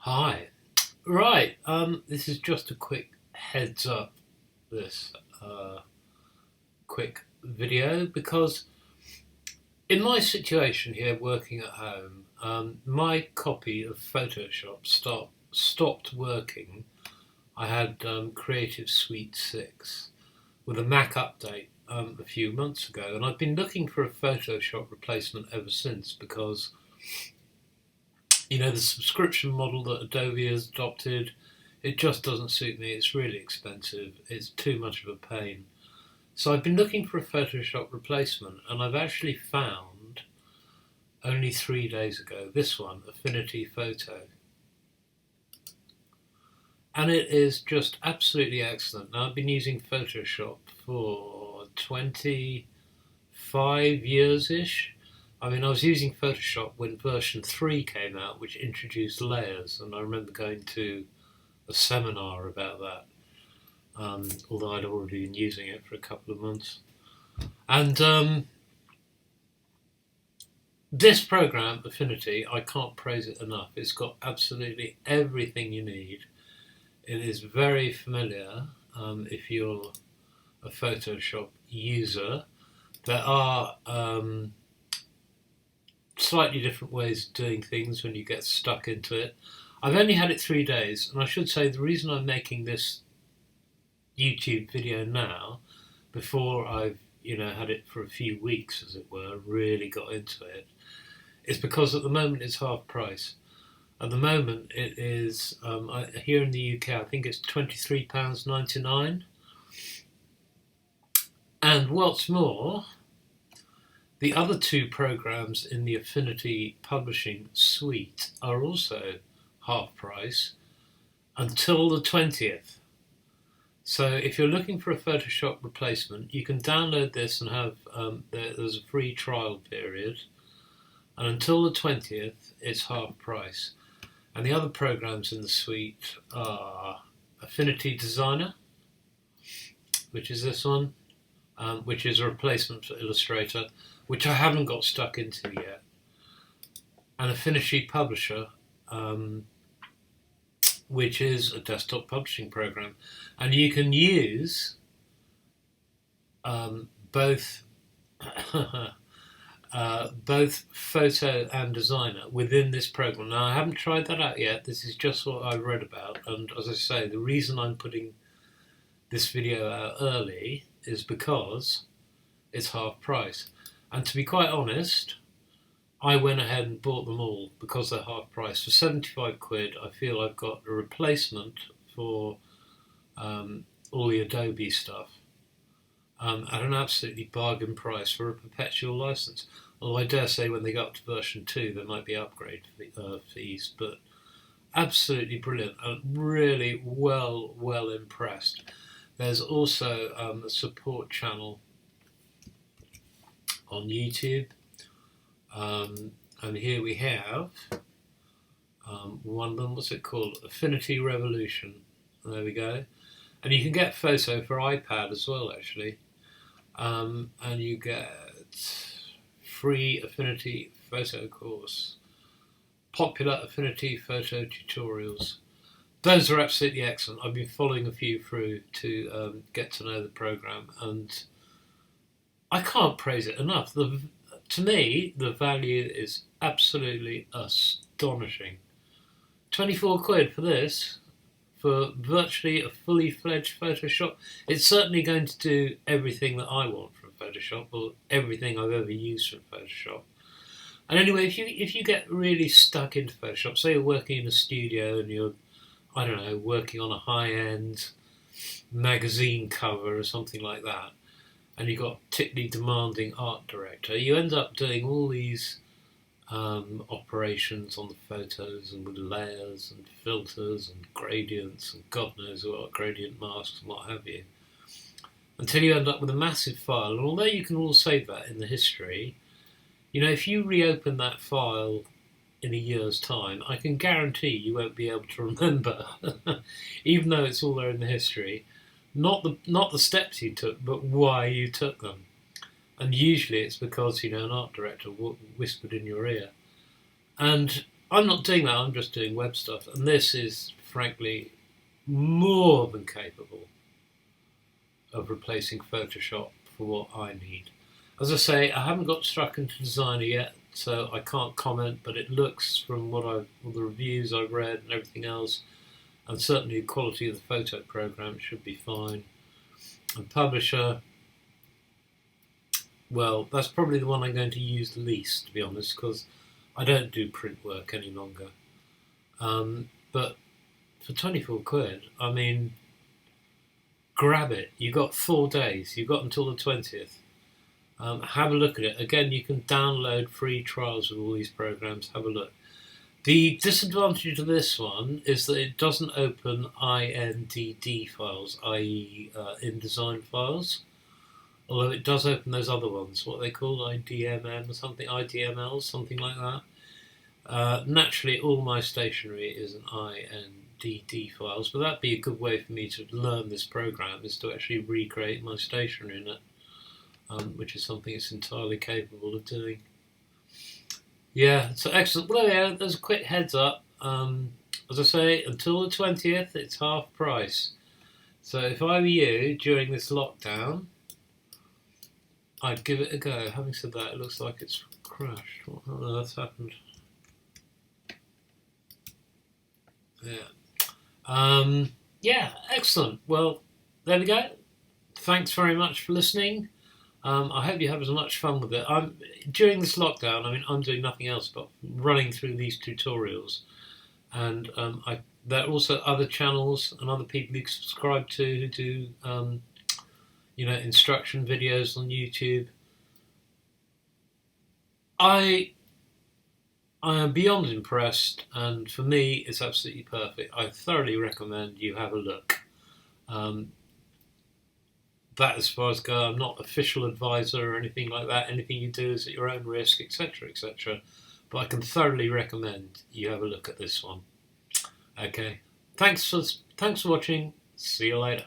Hi. Right, this is just a quick heads up, this quick video, because in my situation here working at home, my copy of Photoshop stopped working. I had Creative Suite 6 with a Mac update a few months ago, and I've been looking for a Photoshop replacement ever since because the subscription model that Adobe has adopted, it just doesn't suit me. It's really expensive. It's too much of a pain. So I've been looking for a Photoshop replacement, and I've actually found, only 3 days ago, this one, Affinity Photo. And it is just absolutely excellent. Now, I've been using Photoshop for 25 years-ish. I mean, I was using Photoshop when version 3 came out, which introduced layers, and I remember going to a seminar about that, although I'd already been using it for a couple of months. And this program, Affinity, I can't praise it enough. It's got absolutely everything you need. It is very familiar if you're a Photoshop user. There are slightly different ways of doing things when you get stuck into it. I've only had it 3 days, and I should say the reason I'm making this YouTube video now, before I've had it for a few weeks, as it were, really got into it, is because at the moment it's half price. At the moment it is, here in the UK, I think it's £23.99. And what's more, the other two programs in the Affinity Publishing suite are also half price until the 20th. So if you're looking for a Photoshop replacement, you can download this and have, there's a free trial period. And until the 20th, it's half price. And the other programs in the suite are Affinity Designer, which is this one, which is a replacement for Illustrator, which I haven't got stuck into yet, and Affinity Publisher, which is a desktop publishing program. And you can use both both Photo and Designer within this program. Now, I haven't tried that out yet. This is just what I've read about, and as I say, the reason I'm putting this video out early is because it's half price. And to be quite honest, I went ahead and bought them all because they're half price. For 75 quid, I feel I've got a replacement for all the Adobe stuff at an absolutely bargain price for a perpetual license. Although I dare say when they go up to version 2, there might be upgrade fees, but absolutely brilliant and really well impressed. There's also a support channel on YouTube, and here we have one of them. What's it called? Affinity Revolution. There we go. And you can get Photo for iPad as well, actually. And you get free Affinity Photo course, popular Affinity Photo tutorials. Those are absolutely excellent. I've been following a few through to get to know the program, and I can't praise it enough. To me, the value is absolutely astonishing. 24 quid for this, for virtually a fully fledged Photoshop. It's certainly going to do everything that I want from Photoshop, or everything I've ever used from Photoshop. And anyway, if you get really stuck into Photoshop, say you're working in a studio and you're, I don't know, working on a high-end magazine cover or something like that, and you've got a particularly demanding art director, you end up doing all these operations on the photos and with layers and filters and gradients and God knows what, gradient masks and what have you, until you end up with a massive file. And although you can all save that in the history, if you reopen that file in a year's time, I can guarantee you won't be able to remember, even though it's all there in the history, not the steps you took, but why you took them. And usually it's because an art director whispered in your ear. And I'm not doing that, I'm just doing web stuff. And this is, frankly, more than capable of replacing Photoshop for what I need. As I say, I haven't got stuck into Designer yet, so I can't comment, but it looks from all the reviews I've read and everything else, and certainly the quality of the photo program should be fine. And Publisher, well, that's probably the one I'm going to use the least, to be honest, because I don't do print work any longer. But for 24 quid, I mean, grab it. You've got 4 days. You've got until the 20th. Have a look at it. Again, you can download free trials of all these programs. Have a look. The disadvantage of this one is that it doesn't open INDD files, i.e. InDesign files. Although it does open those other ones. What are they called? IDMM or something? IDML, something like that. Naturally, all my stationery is an INDD files, but that'd be a good way for me to learn this program, is to actually recreate my stationery in it. Which is something it's entirely capable of doing. Yeah, so excellent. Well, yeah, there's a quick heads up. As I say, until the 20th, it's half price. So if I were you, during this lockdown, I'd give it a go. Having said that, it looks like it's crashed. What on earth's happened? Yeah. Yeah, excellent. Well, there we go. Thanks very much for listening. I hope you have as much fun with it. During this lockdown, I mean, I'm doing nothing else but running through these tutorials, and there are also other channels and other people you can subscribe to who do, instruction videos on YouTube. I am beyond impressed, and for me, it's absolutely perfect. I thoroughly recommend you have a look. That as far as go, I'm not official advisor or anything like that. Anything you do is at your own risk, etc., etc. But I can thoroughly recommend you have a look at this one. Okay, thanks for watching. See you later.